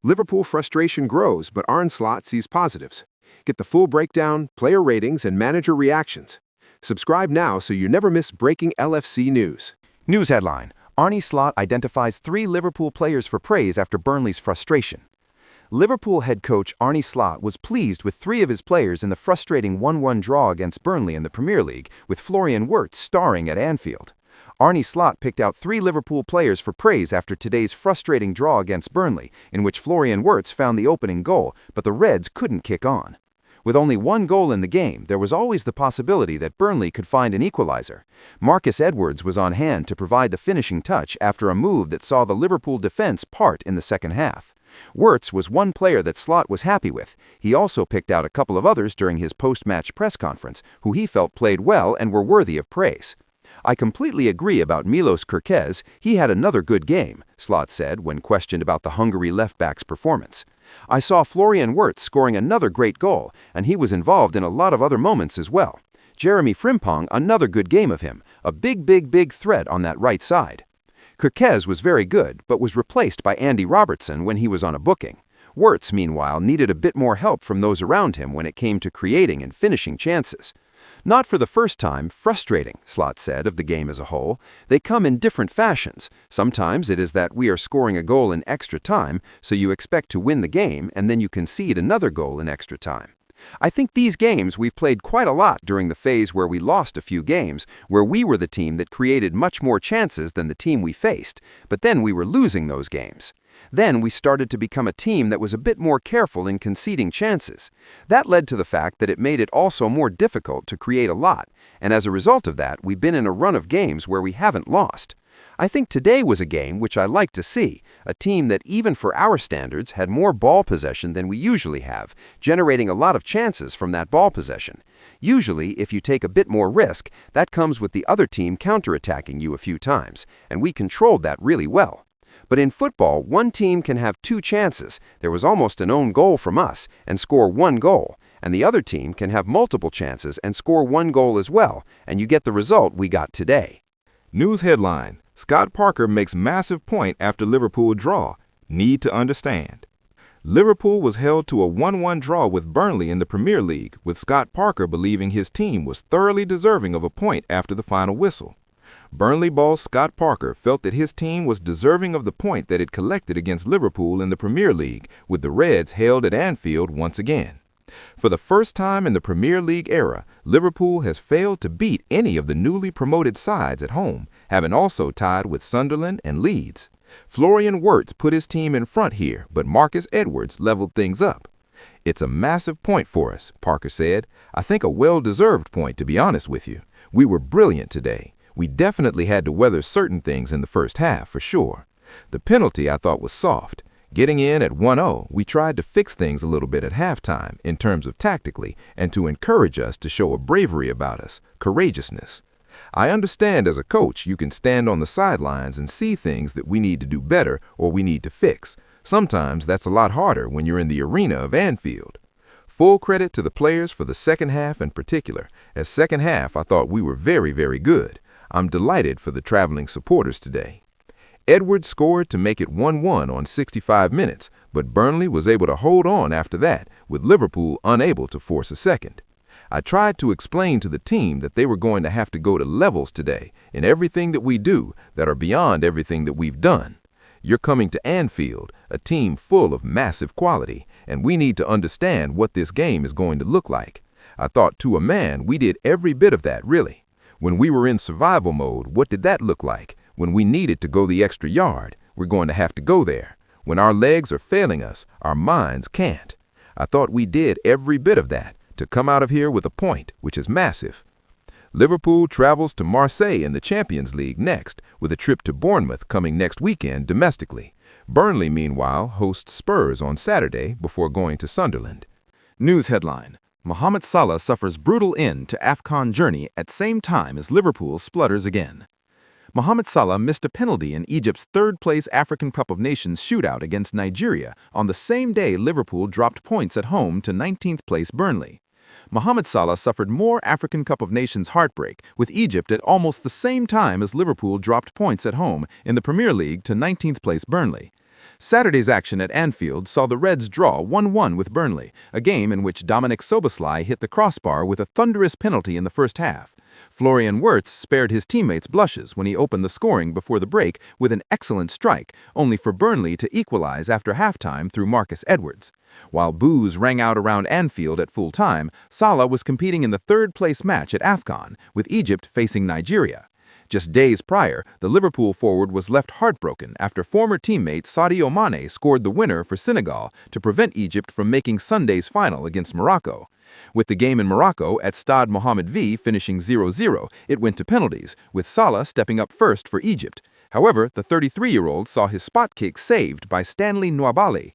Liverpool frustration grows, but Arne Slot sees positives. Get the full breakdown, player ratings, and manager reactions. Subscribe now so you never miss breaking LFC news. News headline: Arne Slot identifies 3 Liverpool players for praise after Burnley's frustration. Liverpool head coach Arne Slot was pleased with 3 of his players in the frustrating 1-1 draw against Burnley in the Premier League, with Florian Wirtz starring at Anfield. Arne Slot picked out 3 Liverpool players for praise after today's frustrating draw against Burnley, in which Florian Wirtz found the opening goal, but the Reds couldn't kick on. With only 1 goal in the game, there was always the possibility that Burnley could find an equalizer. Marcus Edwards was on hand to provide the finishing touch after a move that saw the Liverpool defense part in the second half. Wirtz was one player that Slot was happy with. He also picked out a couple of others during his post-match press conference, who he felt played well and were worthy of praise. "I completely agree about Milos Kerkez. He had another good game," Slot said when questioned about the Hungary left-back's performance. "I saw Florian Wirtz scoring another great goal, and he was involved in a lot of other moments as well. Jeremy Frimpong, another good game of him, a big threat on that right side." Kerkez was very good, but was replaced by Andy Robertson when he was on a booking. Wirtz, meanwhile, needed a bit more help from those around him when it came to creating and finishing chances. "Not for the first time, frustrating," Slot said of the game as a whole. "They come in different fashions. Sometimes it is that we are scoring a goal in extra time, so you expect to win the game, and then you concede another goal in extra time. I think these games we've played quite a lot during the phase where we lost a few games, where we were the team that created much more chances than the team we faced, but then we were losing those games. Then we started to become a team that was a bit more careful in conceding chances. That led to the fact that it made it also more difficult to create a lot, and as a result of that, we've been in a run of games where we haven't lost. I think today was a game which I like to see, a team that even for our standards had more ball possession than we usually have, generating a lot of chances from that ball possession. Usually, if you take a bit more risk, that comes with the other team counterattacking you a few times, and we controlled that really well. But in football, one team can have 2 chances, there was almost an own goal from us, and score 1 goal, and the other team can have multiple chances and score 1 goal as well, and you get the result we got today." News headline: Scott Parker makes massive point after Liverpool draw. Need to understand. Liverpool was held to a 1-1 draw with Burnley in the Premier League, with Scott Parker believing his team was thoroughly deserving of a point after the final whistle. Burnley boss Scott Parker felt that his team was deserving of the point that it collected against Liverpool in the Premier League, with the Reds held at Anfield once again. For the first time in the Premier League era, Liverpool has failed to beat any of the newly promoted sides at home, having also tied with Sunderland and Leeds. Florian Wirtz put his team in front here, but Marcus Edwards leveled things up. "It's a massive point for us," Parker said. "I think a well-deserved point, to be honest with you. We were brilliant today. We definitely had to weather certain things in the first half, for sure. The penalty I thought was soft. Getting in at 1-0, we tried to fix things a little bit at halftime in terms of tactically and to encourage us to show a bravery about us, courageousness. I understand as a coach you can stand on the sidelines and see things that we need to do better or we need to fix. Sometimes that's a lot harder when you're in the arena of Anfield. Full credit to the players for the second half in particular, as second half I thought we were very good. I'm delighted for the traveling supporters today." Edwards scored to make it 1-1 on 65 minutes, but Burnley was able to hold on after that, with Liverpool unable to force a second. "I tried to explain to the team that they were going to have to go to levels today in everything that we do that are beyond everything that we've done. You're coming to Anfield, a team full of massive quality, and we need to understand what this game is going to look like. I thought to a man we did every bit of that, really. When we were in survival mode, what did that look like? When we needed to go the extra yard, we're going to have to go there. When our legs are failing us, our minds can't. I thought we did every bit of that to come out of here with a point, which is massive." Liverpool travels to Marseille in the Champions League next, with a trip to Bournemouth coming next weekend domestically. Burnley, meanwhile, hosts Spurs on Saturday before going to Sunderland. News headline: Mohamed Salah suffers brutal end to Afcon journey at same time as Liverpool splutters again. Mohamed Salah missed a penalty in Egypt's third-place African Cup of Nations shootout against Nigeria on the same day Liverpool dropped points at home to 19th-place Burnley. Mohamed Salah suffered more African Cup of Nations heartbreak, with Egypt at almost the same time as Liverpool dropped points at home in the Premier League to 19th-place Burnley. Saturday's action at Anfield saw the Reds draw 1-1 with Burnley, a game in which Szoboszlai hit the crossbar with a thunderous penalty in the first half. Florian Wirtz spared his teammates blushes when he opened the scoring before the break with an excellent strike, only for Burnley to equalize after halftime through Marcus Edwards. While boos rang out around Anfield at full time, Salah was competing in the third-place match at Afcon, with Egypt facing Nigeria. Just days prior, the Liverpool forward was left heartbroken after former teammate Sadio Mane scored the winner for Senegal to prevent Egypt from making Sunday's final against Morocco. With the game in Morocco at Stade Mohamed V finishing 0-0, it went to penalties, with Salah stepping up first for Egypt. However, the 33-year-old saw his spot kick saved by Stanley Nwabali.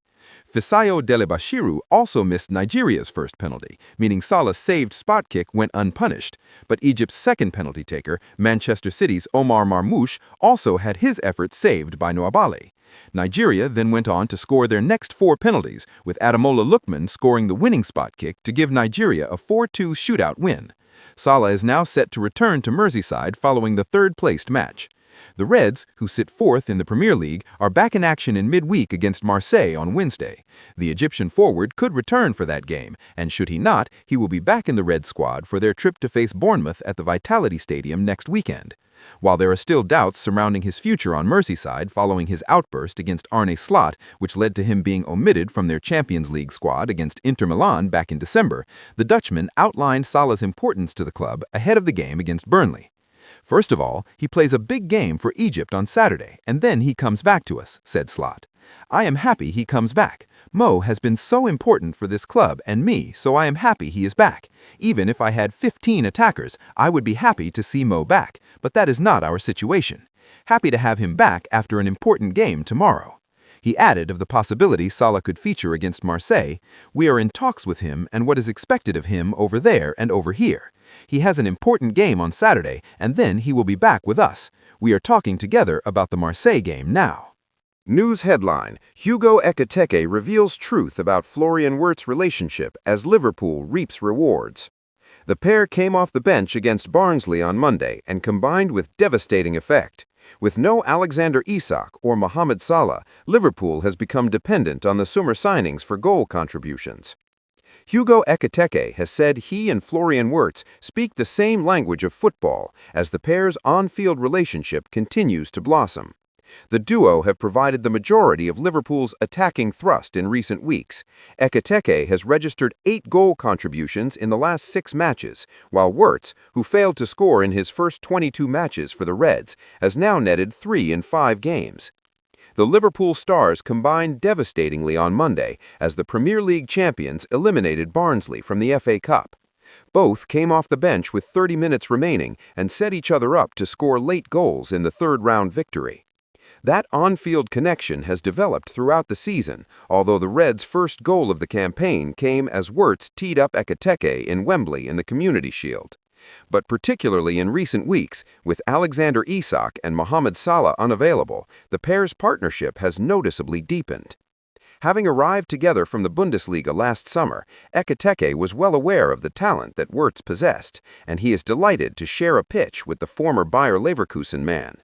Fisayo Delebashiru also missed Nigeria's first penalty, meaning Salah's saved spot kick went unpunished. But Egypt's second penalty taker, Manchester City's Omar Marmoush, also had his effort saved by Nwabali. Nigeria then went on to score their next 4 penalties, with Ademola Lookman scoring the winning spot kick to give Nigeria a 4-2 shootout win. Salah is now set to return to Merseyside following the third-placed match. The Reds, who sit fourth in the Premier League, are back in action in midweek against Marseille on Wednesday. The Egyptian forward could return for that game, and should he not, he will be back in the Red squad for their trip to face Bournemouth at the Vitality Stadium next weekend. While there are still doubts surrounding his future on Merseyside following his outburst against Arne Slot, which led to him being omitted from their Champions League squad against Inter Milan back in December, the Dutchman outlined Salah's importance to the club ahead of the game against Burnley. "First of all, he plays a big game for Egypt on Saturday, and then he comes back to us," said Slot. "I am happy he comes back. Mo has been so important for this club and me, so I am happy he is back. Even if I had 15 attackers, I would be happy to see Mo back, but that is not our situation. Happy to have him back after an important game tomorrow." He added of the possibility Salah could feature against Marseille, "We are in talks with him and what is expected of him over there and over here. He has an important game on Saturday, and then he will be back with us. We are talking together about the Marseille game now." News headline: Hugo Ekitike reveals truth about Florian Wirtz's relationship as Liverpool reaps rewards. The pair came off the bench against Barnsley on Monday and combined with devastating effect. With no Alexander Isak or Mohamed Salah, Liverpool has become dependent on the summer signings for goal contributions. Hugo Ekitike has said he and Florian Wirtz speak the same language of football as the pair's on-field relationship continues to blossom. The duo have provided the majority of Liverpool's attacking thrust in recent weeks. Ekitike has registered 8 goal contributions in the last 6 matches, while Wirtz, who failed to score in his first 22 matches for the Reds, has now netted 3 in 5 games. The Liverpool Stars combined devastatingly on Monday as the Premier League champions eliminated Barnsley from the FA Cup. Both came off the bench with 30 minutes remaining and set each other up to score late goals in the third-round victory. That on-field connection has developed throughout the season, although the Reds' first goal of the campaign came as Wirtz teed up Ekitike in Wembley in the Community Shield. But particularly in recent weeks, with Alexander Isak and Mohamed Salah unavailable, the pair's partnership has noticeably deepened. Having arrived together from the Bundesliga last summer, Ekitike was well aware of the talent that Wirtz possessed, and he is delighted to share a pitch with the former Bayer Leverkusen man.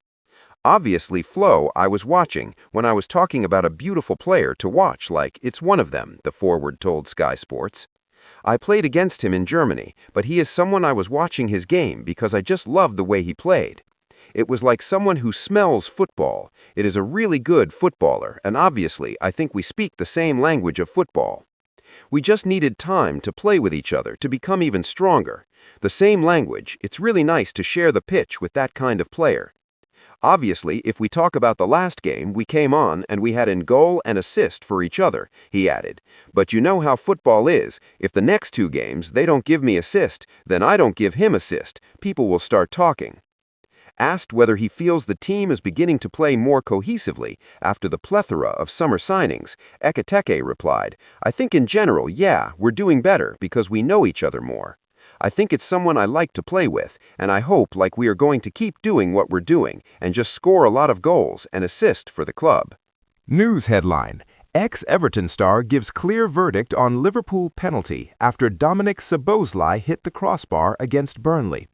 "Obviously, Flo, I was watching when I was talking about a beautiful player to watch like it's one of them," the forward told Sky Sports. "I played against him in Germany, but he is someone I was watching his game because I just loved the way he played. It was like someone who smells football. It is a really good footballer, and obviously I think we speak the same language of football. We just needed time to play with each other to become even stronger. The same language, it's really nice to share the pitch with that kind of player. Obviously, if we talk about the last game, we came on and we had in goal and assist for each other," he added. "But you know how football is. If the next 2 games they don't give me assist, then I don't give him assist. People will start talking." Asked whether he feels the team is beginning to play more cohesively after the plethora of summer signings, Ekitike replied, "I think in general, yeah, we're doing better because we know each other more. I think it's someone I like to play with, and I hope like we are going to keep doing what we're doing and just score a lot of goals and assist for the club." News headline: Ex-Everton star gives clear verdict on Liverpool penalty after Szoboszlai hit the crossbar against Burnley.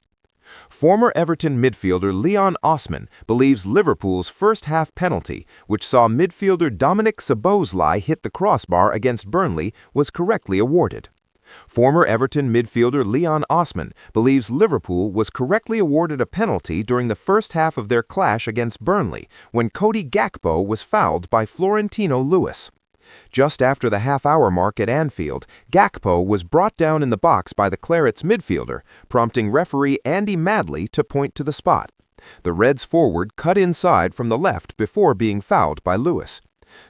Former Everton midfielder Leon Osman believes Liverpool's first-half penalty, which saw midfielder Dominic Szoboszlai hit the crossbar against Burnley, was correctly awarded. Former Everton midfielder Leon Osman believes Liverpool was correctly awarded a penalty during the first half of their clash against Burnley when Cody Gakpo was fouled by Florentino Lewis. Just after the half-hour mark at Anfield, Gakpo was brought down in the box by the Clarets midfielder, prompting referee Andy Madley to point to the spot. The Reds forward cut inside from the left before being fouled by Lewis.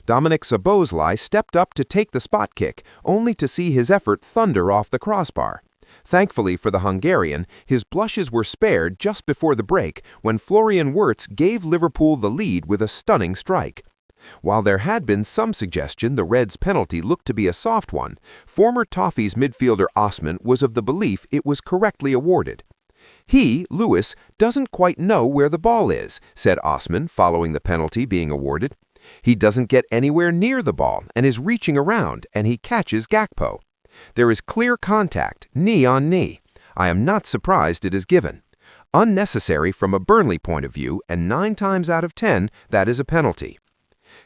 Dominic Szoboszlai stepped up to take the spot kick, only to see his effort thunder off the crossbar. Thankfully for the Hungarian, his blushes were spared just before the break when Florian Wirtz gave Liverpool the lead with a stunning strike. While there had been some suggestion the Reds' penalty looked to be a soft one, former Toffees midfielder Osman was of the belief it was correctly awarded. He, Lewis, doesn't quite know where the ball is, said Osman following the penalty being awarded. He doesn't get anywhere near the ball and is reaching around, and he catches Gakpo. There is clear contact, knee on knee. I am not surprised it is given. Unnecessary from a Burnley point of view, and 9 times out of 10, that is a penalty.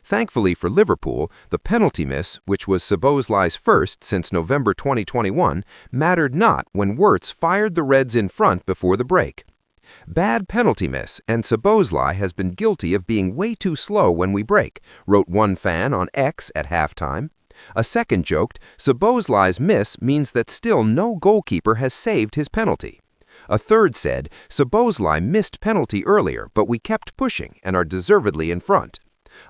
Thankfully for Liverpool, the penalty miss, which was Szoboszlai's first since November 2021, mattered not when Wirtz fired the Reds in front before the break. Bad penalty miss, and Szoboszlai has been guilty of being way too slow when we break, wrote one fan on X at halftime. A second joked, Szoboszlai's miss means that still no goalkeeper has saved his penalty. A third said, Szoboszlai missed penalty earlier, but we kept pushing and are deservedly in front.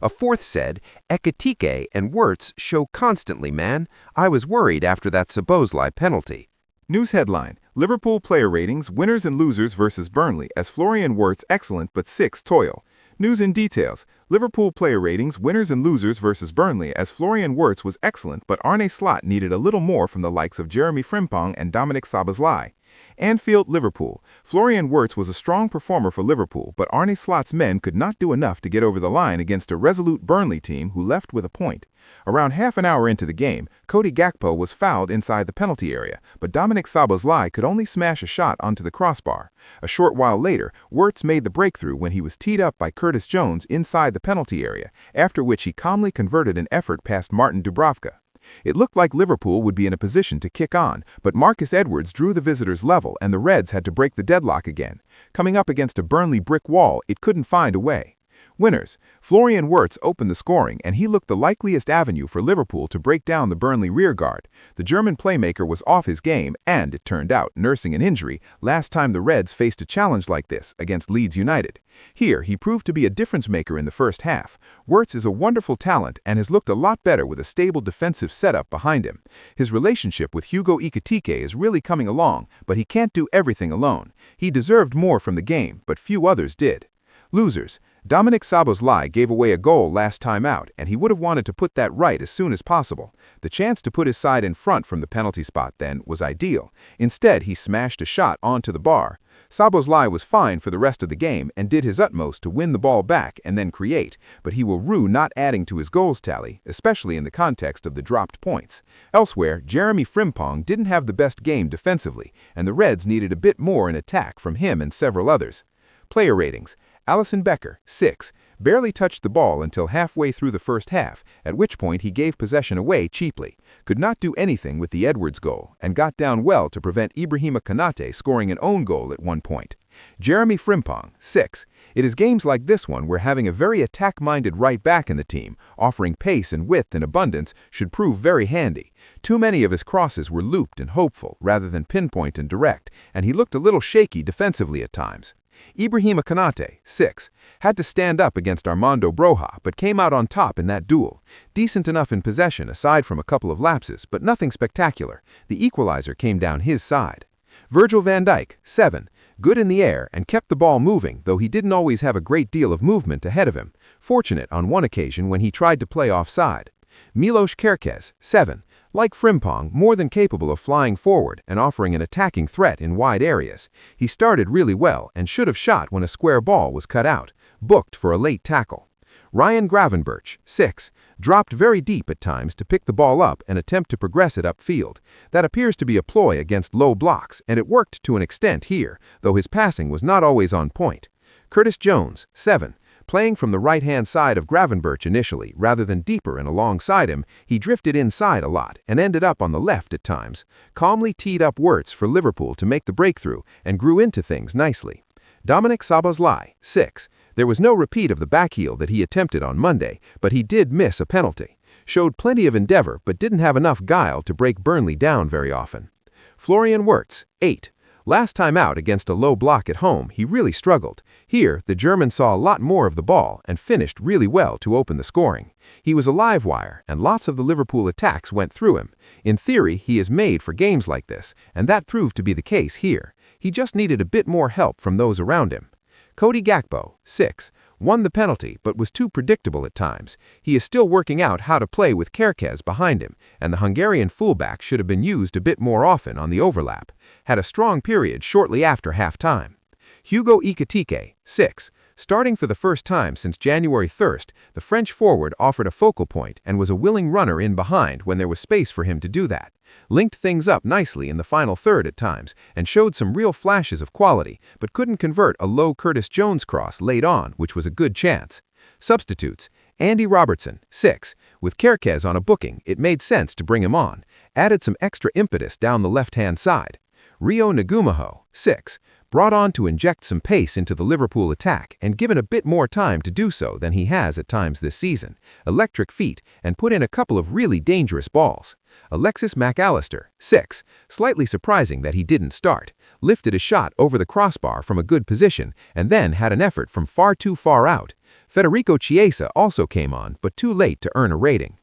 A fourth said, Ekitike and Wirtz show constantly, man. I was worried after that Szoboszlai penalty. News headline: Liverpool player ratings, winners and losers versus Burnley as Florian Wirtz excellent but 6 toil. News in details: Liverpool player ratings, winners and losers versus Burnley as Florian Wirtz was excellent but Arne Slot needed a little more from the likes of Jeremy Frimpong and Dominic Szoboszlai. Anfield, Liverpool. Florian Wirtz was a strong performer for Liverpool, but Arne Slot's men could not do enough to get over the line against a resolute Burnley team who left with a point. Around half an hour into the game, Cody Gakpo was fouled inside the penalty area, but Dominic Szoboszlai could only smash a shot onto the crossbar. A short while later, Wirtz made the breakthrough when he was teed up by Curtis Jones inside the penalty area, after which he calmly converted an effort past Martin Dubravka. It looked like Liverpool would be in a position to kick on, but Marcus Edwards drew the visitors level and the Reds had to break the deadlock again. Coming up against a Burnley brick wall, it couldn't find a way. Winners: Florian Wirtz opened the scoring, and he looked the likeliest avenue for Liverpool to break down the Burnley rearguard. The German playmaker was off his game and, it turned out, nursing an injury last time the Reds faced a challenge like this against Leeds United. Here, he proved to be a difference maker in the first half. Wirtz is a wonderful talent and has looked a lot better with a stable defensive setup behind him. His relationship with Hugo Ekitike is really coming along, but he can't do everything alone. He deserved more from the game, but few others did. Losers: Dominic Szoboszlai gave away a goal last time out, and he would have wanted to put that right as soon as possible. The chance to put his side in front from the penalty spot then was ideal. Instead, he smashed a shot onto the bar. Szoboszlai was fine for the rest of the game and did his utmost to win the ball back and then create, but he will rue not adding to his goals tally, especially in the context of the dropped points. Elsewhere, Jeremy Frimpong didn't have the best game defensively, and the Reds needed a bit more in attack from him and several others. Player ratings: Alisson Becker, 6, barely touched the ball until halfway through the first half, at which point he gave possession away cheaply, could not do anything with the Edwards goal, and got down well to prevent Ibrahima Konate scoring an own goal at one point. Jeremy Frimpong, 6. It is games like this one where having a very attack-minded right back in the team, offering pace and width in abundance, should prove very handy. Too many of his crosses were looped and hopeful rather than pinpoint and direct, and he looked a little shaky defensively at times. Ibrahima Konate, 6, had to stand up against Armando Broja, but came out on top in that duel. Decent enough in possession aside from a couple of lapses, but nothing spectacular. The equalizer came down his side. Virgil van Dijk, 7, good in the air and kept the ball moving, though he didn't always have a great deal of movement ahead of him. Fortunate on one occasion when he tried to play offside. Milos Kerkez, 7, like Frimpong, more than capable of flying forward and offering an attacking threat in wide areas. He started really well and should have shot when a square ball was cut out, booked for a late tackle. Ryan Gravenberch, 6, dropped very deep at times to pick the ball up and attempt to progress it upfield. That appears to be a ploy against low blocks, and it worked to an extent here, though his passing was not always on point. Curtis Jones, 7. Playing from the right-hand side of Gravenberch initially, rather than deeper and alongside him, he drifted inside a lot and ended up on the left at times. Calmly teed up Wirtz for Liverpool to make the breakthrough and grew into things nicely. Dominic Szoboszlai, 6. There was no repeat of the backheel that he attempted on Monday, but he did miss a penalty. Showed plenty of endeavor, but didn't have enough guile to break Burnley down very often. Florian Wirtz, 8. Last time out against a low block at home, he really struggled. Here, the German saw a lot more of the ball and finished really well to open the scoring. He was a live wire, and lots of the Liverpool attacks went through him. In theory, he is made for games like this, and that proved to be the case here. He just needed a bit more help from those around him. Cody Gakpo, 6. Won the penalty, but was too predictable at times. He is still working out how to play with Kerkez behind him, and the Hungarian fullback should have been used a bit more often on the overlap. Had a strong period shortly after half-time. Hugo Ekitike, 6. Starting for the first time since January 1st, the French forward offered a focal point and was a willing runner in behind when there was space for him to do that. Linked things up nicely in the final third at times and showed some real flashes of quality, but couldn't convert a low Curtis Jones cross late on, which was a good chance. Substitutes: Andy Robertson, 6. With Kerkez on a booking, it made sense to bring him on. Added some extra impetus down the left-hand side. Rio Nagumaho, 6. Brought on to inject some pace into the Liverpool attack and given a bit more time to do so than he has at times this season. Electric feet and put in a couple of really dangerous balls. Alexis McAllister, 6. Slightly surprising that he didn't start. Lifted a shot over the crossbar from a good position and then had an effort from far too far out. Federico Chiesa also came on, but too late to earn a rating.